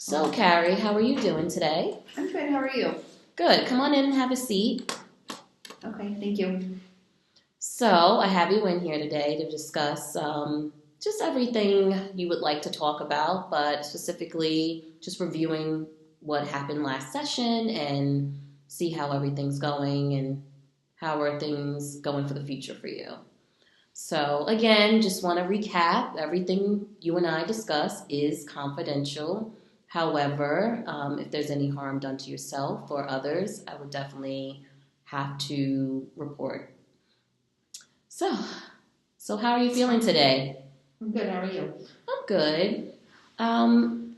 So, Carrie, how are you doing today? I'm good. How are you? Good. Come on in and have a seat. Okay, thank you. So, I have you in here today to discuss just everything you would like to talk about, but specifically just reviewing what happened last session and see how everything's going and how are things going for the future for you. So, again, just want to recap everything you and I discussed is confidential. However, if there's any harm done to yourself or others, I would definitely have to report. So, so how are you feeling today? I'm good. How are you? I'm good. Um,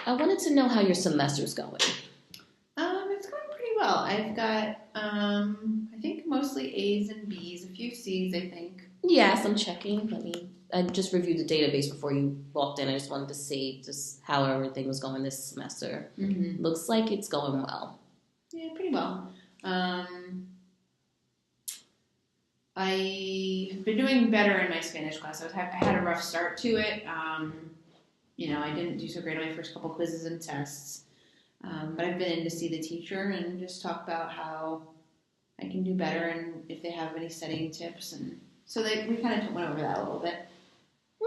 I wanted to know how your semester's going. It's going pretty well. I've got I think mostly A's and B's, a few C's, I think. Yes, I'm checking. I just reviewed the database before you walked in. I just wanted to see just how everything was going this semester. Mm-hmm. Looks like it's going well. Yeah, pretty well. I've been doing better in my Spanish class. I had a rough start to it. I didn't do so great on my first couple quizzes and tests. But I've been in to see the teacher and just talk about how I can do better and if they have any studying tips. And so we kind of went over that a little bit.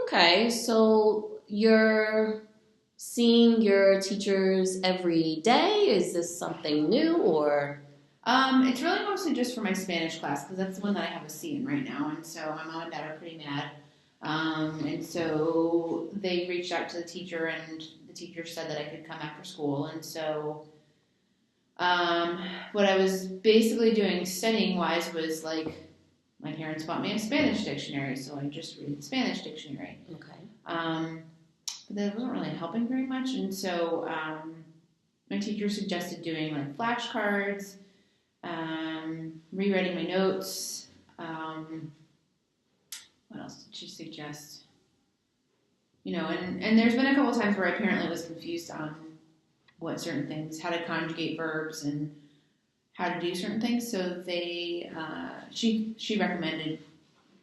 Okay, so you're seeing your teachers every day? Is this something new or? It's really mostly just for my Spanish class because that's the one that I have a C in right now, and so my mom and dad are pretty mad. And so they reached out to the teacher, and the teacher said that I could come after school. And so what I was basically doing studying wise was like my parents bought me a Spanish dictionary, so I just read the Spanish dictionary. Okay. But that wasn't really helping very much, and so my teacher suggested doing like flashcards. Rewriting my notes. What else did she suggest? And there's been a couple times where I apparently was confused on what certain things, how to conjugate verbs and how to do certain things. So she recommended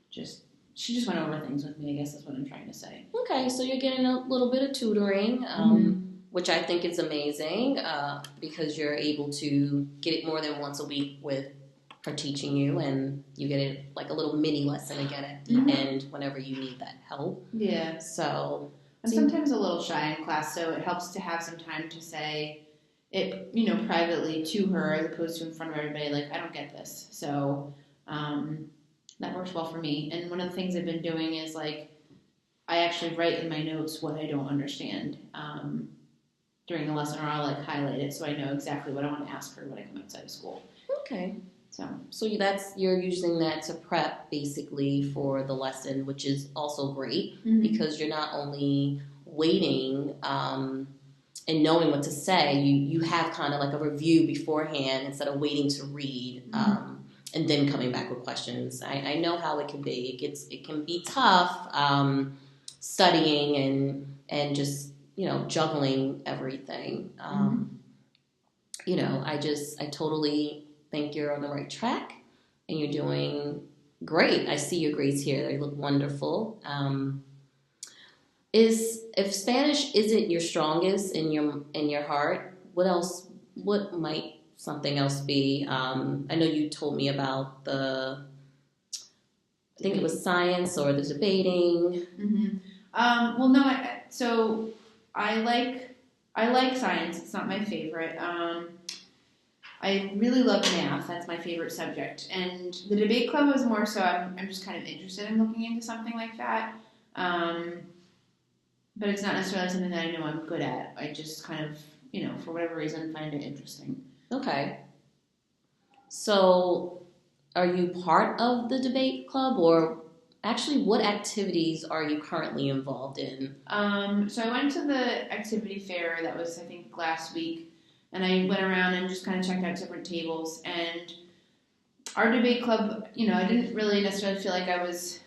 she just went over things with me, I guess is what I'm trying to say. Okay, so you're getting a little bit of tutoring, which I think is amazing because you're able to get it more than once a week with her teaching you, and you get it like a little mini lesson again at the end whenever you need that help. Yeah. So I'm sometimes a little shy in class, so it helps to have some time to say it, privately to her as opposed to in front of everybody, like, I don't get this. So that works well for me. And one of the things I've been doing is, like, I actually write in my notes what I don't understand during the lesson, or I'll, like, highlight it so I know exactly what I want to ask her when I come outside of school. Okay. So you're using that to prep basically for the lesson, which is also great because you're not only waiting and knowing what to say, you have kind of like a review beforehand instead of waiting to read and then coming back with questions. I know how it can be. It can be tough studying and just juggling everything. I totally think you're on the right track and you're doing great. I see your grades here. They look wonderful. If Spanish isn't your strongest in your heart, what might something else be? I know you told me about I think it was science or the debating. Well, no, so I like science. It's not my favorite. I really love math. That's my favorite subject. And the debate club was more so I'm just kind of interested in looking into something like that. But it's not necessarily something that I know I'm good at. I just kind of, for whatever reason, find it interesting. Okay. So are you part of the debate club, or actually what activities are you currently involved in? So I went to the activity fair that was, I think, last week. And I went around and just kind of checked out different tables. And our debate club, I didn't really necessarily feel like I was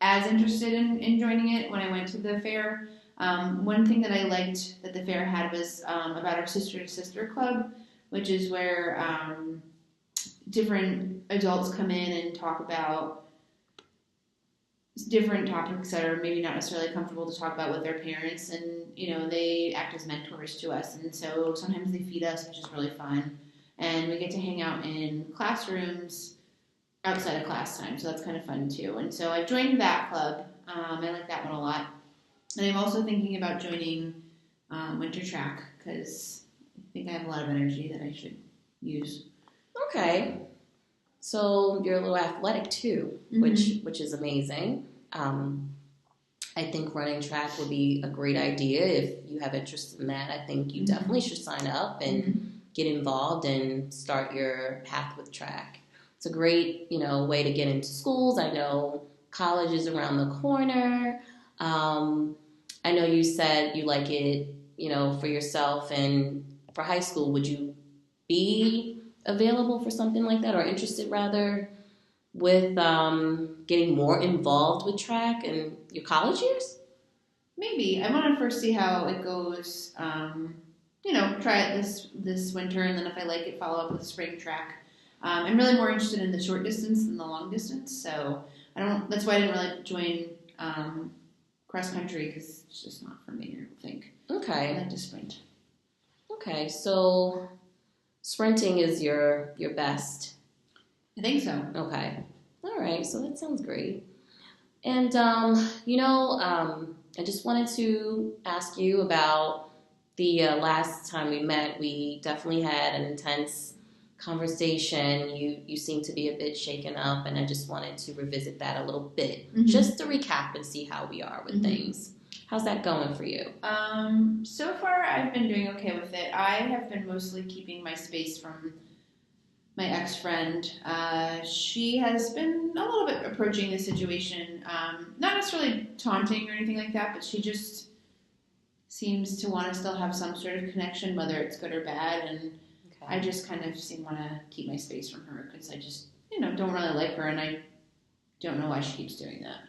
as interested in joining it when I went to the fair. One thing that I liked that the fair had was about our Sister to Sister Club, which is where different adults come in and talk about different topics that are maybe not necessarily comfortable to talk about with their parents, and they act as mentors to us, and so sometimes they feed us, which is really fun, and we get to hang out in classrooms outside of class time, so that's kind of fun too. And so I've joined that club. I like that one a lot, and I'm also thinking about joining winter track because I think I have a lot of energy that I should use. Okay. So you're a little athletic too, which is amazing. I think running track would be a great idea if you have interest in that. I think you definitely should sign up and get involved and start your path with track. It's a great, way to get into schools. I know college is around the corner. I know you said you like it, for yourself and for high school. Would you be available for something like that, or interested rather with getting more involved with track in your college years? Maybe. I want to first see how it goes. Try it this winter, and then if I like it, follow up with spring track. I'm really more interested in the short distance than the long distance, so that's why I didn't really join cross country, because it's just not for me, I don't think. Okay. I like to sprint. Okay, so sprinting is your best. I think so. Okay. All right, so that sounds great. And, I just wanted to ask you about the last time we met. We definitely had an intense conversation. You seem to be a bit shaken up, and I just wanted to revisit that a little bit, just to recap and see how we are with things. How's that going for you? So far I've been doing okay with it. I have been mostly keeping my space from my ex-friend. She has been a little bit approaching the situation, not necessarily taunting or anything like that, but she just seems to want to still have some sort of connection, whether it's good or bad, and I just kind of want to keep my space from her because I just, don't really like her, and I don't know why she keeps doing that.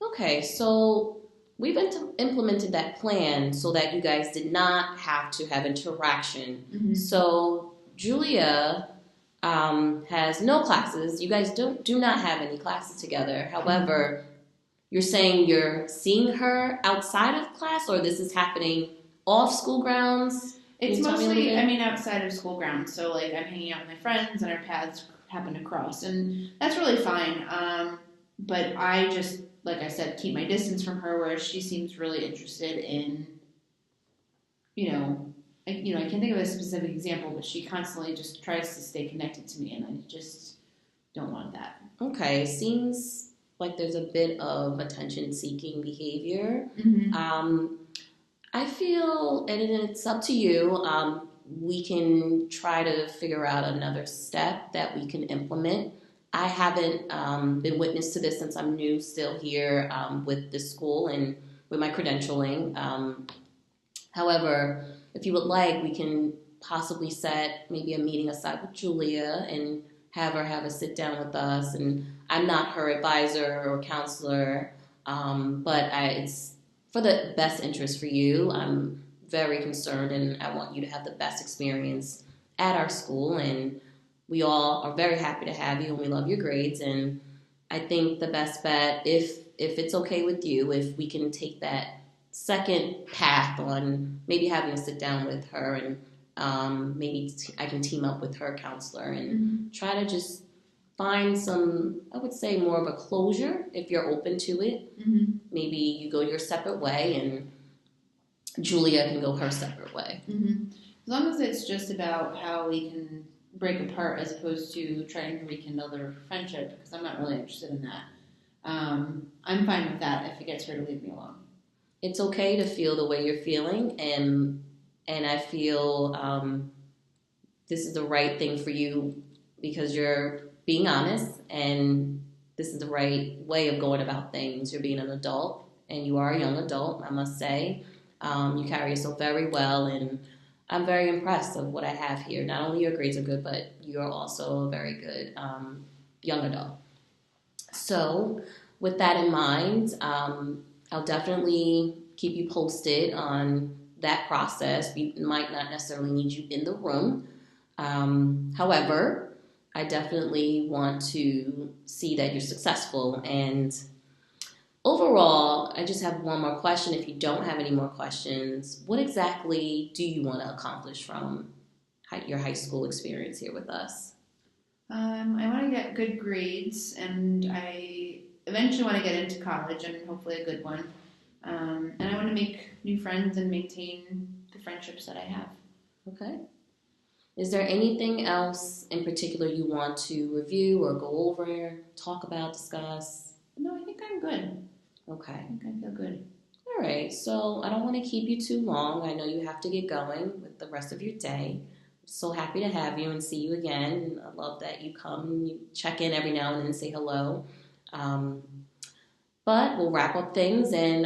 Okay, so we've implemented that plan so that you guys did not have to have interaction. So Julia has no classes. You guys do not have any classes together. However, you're saying you're seeing her outside of class, or this is happening off school grounds? It's mostly, outside of school grounds. So, I'm hanging out with my friends and our paths happen to cross. And that's really fine. But I just, like I said, keep my distance from her, whereas she seems really interested in, I can't think of a specific example, but she constantly just tries to stay connected to me, and I just don't want that. Okay, seems like there's a bit of attention-seeking behavior. I feel, and it's up to you, we can try to figure out another step that we can implement. I haven't been witness to this since I'm new still here with the school and with my credentialing. However, if you would like, we can possibly set maybe a meeting aside with Julia and have her have a sit down with us. And I'm not her advisor or counselor, but it's for the best interest for you. I'm very concerned, and I want you to have the best experience at our school. And we all are very happy to have you, and we love your grades. And I think the best bet, if it's okay with you, if we can take that second path on maybe having to sit down with her, and maybe I can team up with her counselor and try to just find some, I would say, more of a closure if you're open to it. Maybe you go your separate way and Julia can go her separate way. As long as it's just about how we can break apart as opposed to trying to rekindle their friendship, because I'm not really interested in that. I'm fine with that if it gets her to leave me alone. It's okay to feel the way you're feeling, and I feel this is the right thing for you because you're being honest, and this is the right way of going about things. You're being an adult, and you are a young adult, I must say. You carry yourself very well, and I'm very impressed of what I have here. Not only your grades are good, but you're also a very good young adult. So with that in mind, I'll definitely keep you posted on that process. We might not necessarily need you in the room. However, I definitely want to see that you're successful. And overall, I just have one more question. If you don't have any more questions, what exactly do you want to accomplish from your high school experience here with us? I want to get good grades, and I eventually want to get into college, and hopefully a good one. And I want to make new friends and maintain the friendships that I have. Okay. Is there anything else in particular you want to review or go over, talk about, discuss? No, I think I'm good. Okay. I think I feel good. All right. So I don't want to keep you too long. I know you have to get going with the rest of your day. So happy to have you and see you again. I love that you come and you check in every now and then and say hello. Um, but we'll wrap up things and